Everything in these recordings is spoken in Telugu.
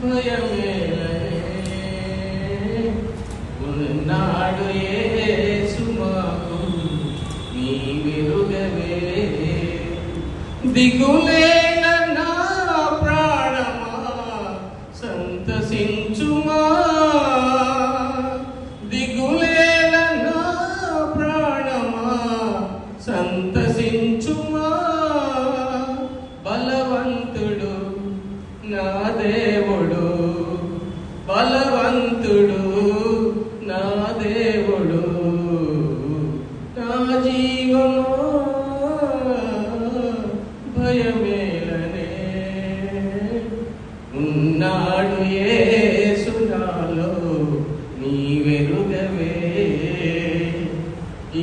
భయమేలనే ఉన్నాడు యేసు మాకు నీవెరుగవే. దిగులేన నా ప్రాణమా సంతసించుమా, దిగులేన నా ప్రాణమా సంతసించుమా. బలవంతుడు నా దేవుడు, బలవంతుడు నా దేవుడు, నా జీవమా భయమేలనే ఉన్నాడు యేసు నాలో నీవెరుగవే.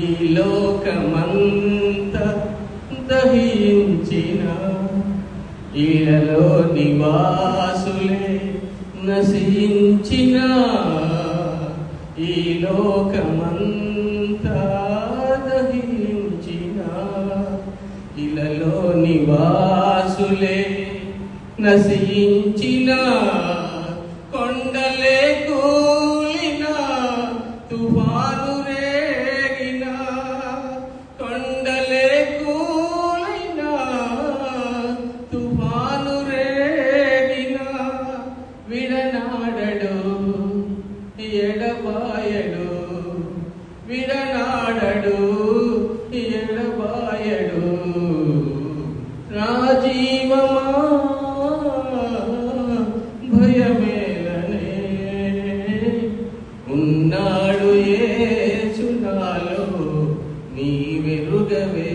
ఈ లోకమంతా దహించిన ఇళ్ళలో నివాసులే నశించిన, ఈ లోకమంతా దహించిన ఇళ్ళలో నివాసులే నశించిన, కొండలే కూలిన తుఫాను రేగిన, కొండలే కూలిన తుఫాను రేగిన, విడనాడడు ఎడబాయడు, విడనాడడు ఎడబాయడు. నా జీవమా భయమేలనే ఉన్నాడు యేసు నాలో నీవెరుగవే.